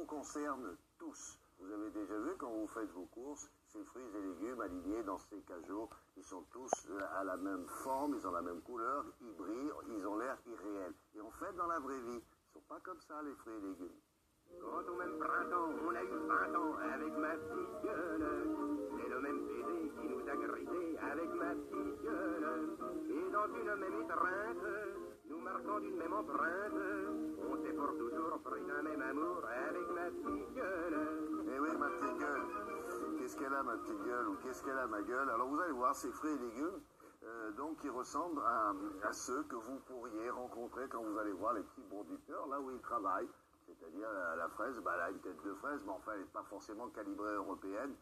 nous concerne tous. Vous avez déjà vu quand vous faites vos courses, ces fruits et légumes alignés dans ces cajots, ils sont tous à la même forme, ils ont la même couleur, ils brillent, ils ont l'air irréels. Et en fait, dans la vraie vie, ils ne sont pas comme ça, les fruits et légumes. Quand au même printemps, on a eu 20 ans avec ma petite gueule, c'est le même baiser qui nous a grisé avec ma petite gueule. Et dans une même étreinte, nous marquant d'une même empreinte, on s'est pour toujours pris d'un même amour avec ma petite gueule. Eh oui, ma petite gueule. Qu'est-ce qu'elle a, ma petite gueule, ou qu'est-ce qu'elle a, ma gueule? Alors vous allez voir, ces fruits et légumes, donc qui ressemblent à ceux que vous pourriez rencontrer quand vous allez voir les petits producteurs, là où ils travaillent. C'est-à-dire la fraise, bah, elle a une tête de fraise, mais enfin elle n'est pas forcément calibrée européenne,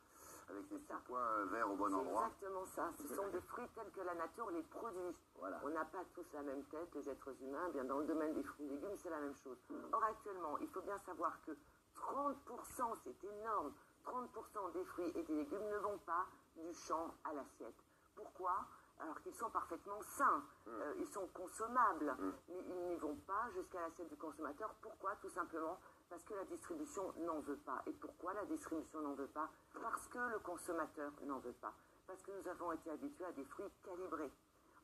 avec des petits points verts au bon endroit. C'est exactement ça. Ce sont des fruits tels que la nature les produit. Voilà. On n'a pas tous la même tête, les êtres humains. Bien dans le domaine des fruits et légumes, c'est la même chose. Or actuellement, il faut bien savoir que 30%, c'est énorme, 30% des fruits et des légumes ne vont pas du champ à l'assiette. Pourquoi ? Alors qu'ils sont parfaitement sains, ils sont consommables, mais ils n'y vont pas jusqu'à l'assiette du consommateur. Pourquoi ? Tout simplement parce que la distribution n'en veut pas. Et pourquoi la distribution n'en veut pas ? Parce que le consommateur n'en veut pas. Parce que nous avons été habitués à des fruits calibrés.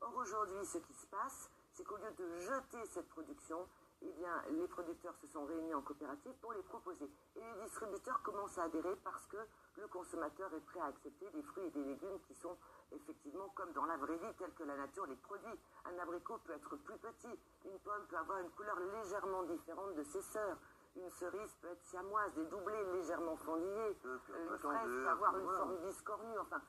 Or aujourd'hui, ce qui se passe, c'est qu'au lieu de jeter cette production, eh bien, les producteurs se sont réunis en coopérative pour les proposer. Et les distributeurs commencent à adhérer parce que le consommateur est prêt à accepter des fruits et des légumes qui sont effectivement comme dans la vraie vie, tels que la nature les produit. Un abricot peut être plus petit, une pomme peut avoir une couleur légèrement différente de ses sœurs, une cerise peut être siamoise, des doublés légèrement fendillés, une fraise peut avoir une forme biscornue, enfin,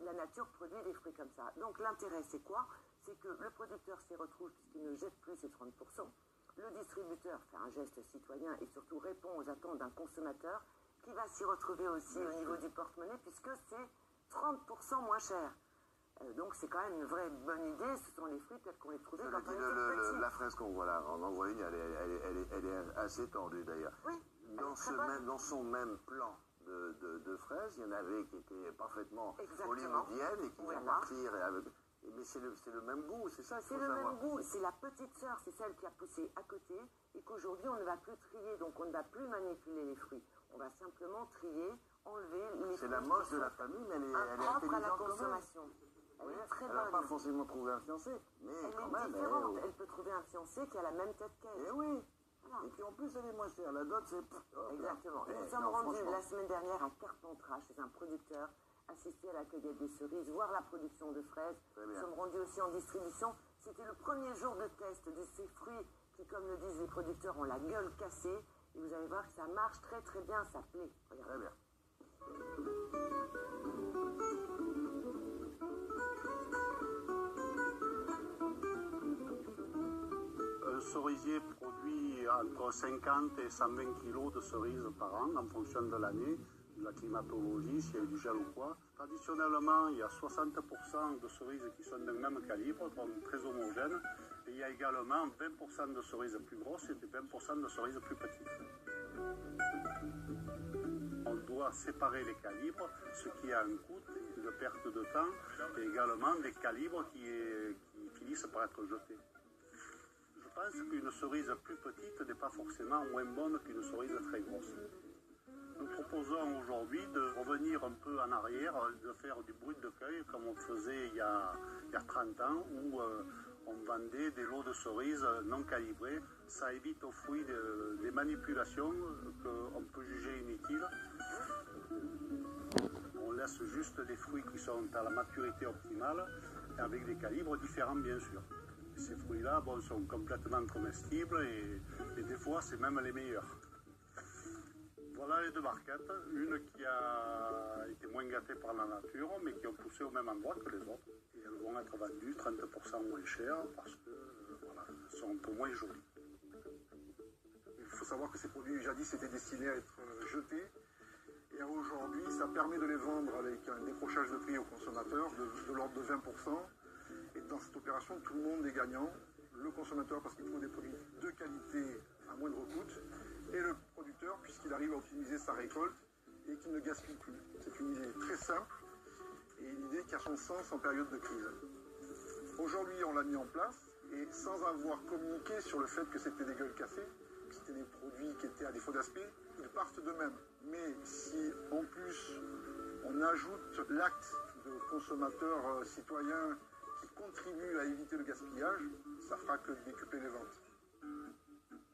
la nature produit des fruits comme ça. Donc l'intérêt c'est quoi ? C'est que le producteur s'y retrouve puisqu'il ne jette plus ses 30%. Le distributeur fait un geste citoyen et surtout répond aux attentes d'un consommateur qui va s'y retrouver aussi au niveau du porte-monnaie puisque c'est 30% moins cher. Donc c'est quand même une vraie bonne idée, ce sont les fruits tels qu'on les trouvait quand on était petit. La fraise qu'on voit là, on en voit une, elle est assez tendue d'ailleurs. Oui, dans son même plan de fraises, il y en avait qui étaient parfaitement hollywoodiennes et qui vont partir avec... Mais c'est le même goût, c'est ça qu'il faut savoir. C'est le même goût, c'est la petite sœur, c'est celle qui a poussé à côté et qu'aujourd'hui on ne va plus trier, donc on ne va plus manipuler les fruits. On va simplement trier, enlever les fruits. C'est la moche de la famille, mais elle est propre à la intelligente quand même. consommation. Elle est très bonne. Elle n'a pas forcément trouvé un fiancé, mais elle quand est même... différente, elle peut trouver un fiancé qui a la même tête qu'elle. Eh oui. Voilà. Et puis en plus elle est moins chère, la dot c'est... Exactement. Nous sommes rendus la semaine dernière à Carpentras chez un producteur, assister à la cueillette des cerises, voir la production de fraises. Nous sommes rendus aussi en distribution. C'était le premier jour de test de ces fruits qui, comme le disent les producteurs, ont la gueule cassée. Et vous allez voir que ça marche très très bien, ça plaît. Regardez. Très bien. Un cerisier produit entre 50 et 120 kg de cerises par an en fonction de l'année, de la climatologie, s'il y a du gel ou quoi. Traditionnellement, il y a 60% de cerises qui sont d'un même calibre, donc très homogènes. Et il y a également 20% de cerises plus grosses et 20% de cerises plus petites. On doit séparer les calibres, ce qui a un coût de perte de temps, et également des calibres qui finissent par être jetés. Je pense qu'une cerise plus petite n'est pas forcément moins bonne qu'une cerise très grosse. Nous proposons aujourd'hui de revenir un peu en arrière, de faire du brut de cueil comme on faisait il y a 30 ans, où on vendait des lots de cerises non calibrés. Ça évite aux fruits des manipulations qu'on peut juger inutiles. On laisse juste des fruits qui sont à la maturité optimale, avec des calibres différents bien sûr. Ces fruits-là sont complètement comestibles et des fois c'est même les meilleurs. Voilà les deux barquettes, une qui a été moins gâtée par la nature mais qui ont poussé au même endroit que les autres. Et elles vont être vendues 30% moins cher parce qu'elles sont un peu moins jolies. Il faut savoir que ces produits jadis étaient destinés à être jetés. Et aujourd'hui, ça permet de les vendre avec un décrochage de prix aux consommateurs de l'ordre de 20%. Et dans cette opération, tout le monde est gagnant. Le consommateur parce qu'il trouve des produits de qualité à moindre coût. Et le producteur puisqu'il arrive à optimiser sa récolte et qu'il ne gaspille plus. C'est une idée très simple et une idée qui a son sens en période de crise. Aujourd'hui, on l'a mis en place et sans avoir communiqué sur le fait que c'était des gueules cassées, c'était des produits qui étaient à défaut d'aspect, ils partent d'eux-mêmes. Mais si en plus on ajoute l'acte de consommateur citoyen qui contribue à éviter le gaspillage, ça fera que décupler les ventes.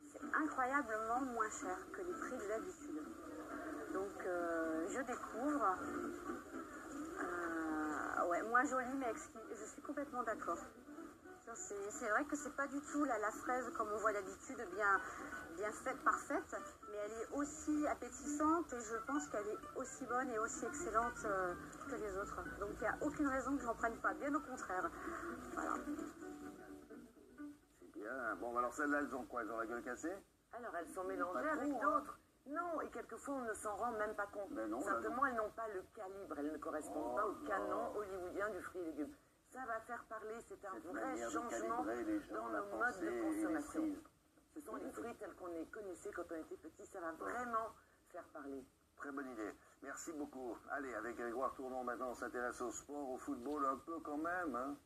C'est incroyablement moins cher que les prix de d'habitude. Donc je découvre, ouais, moins joli mais exquis. Je suis complètement d'accord. C'est vrai que c'est pas du tout la fraise comme on voit d'habitude, bien faite, parfaite, mais elle est aussi appétissante et je pense qu'elle est aussi bonne et aussi excellente que les autres. Donc il n'y a aucune raison que j'en prenne pas, bien au contraire. Voilà. C'est bien. Bon, alors celles-là, elles ont quoi? Elles ont la gueule cassée? Alors elles sont mélangées Pas avec trop, d'autres. Non, et quelquefois on ne s'en rend même pas compte. Ben non, Simplement, elles n'ont pas le calibre, elles ne correspondent pas au canon hollywoodien du fruit et légumes. Ça va faire parler, c'est un vrai changement dans nos modes de consommation. Ce sont les fruits tels qu'on les connaissait quand on était petit, ça va vraiment faire parler. Très bonne idée. Merci beaucoup. Allez, avec Grégoire Tournon, maintenant, on s'intéresse au sport, au football un peu quand même. Hein.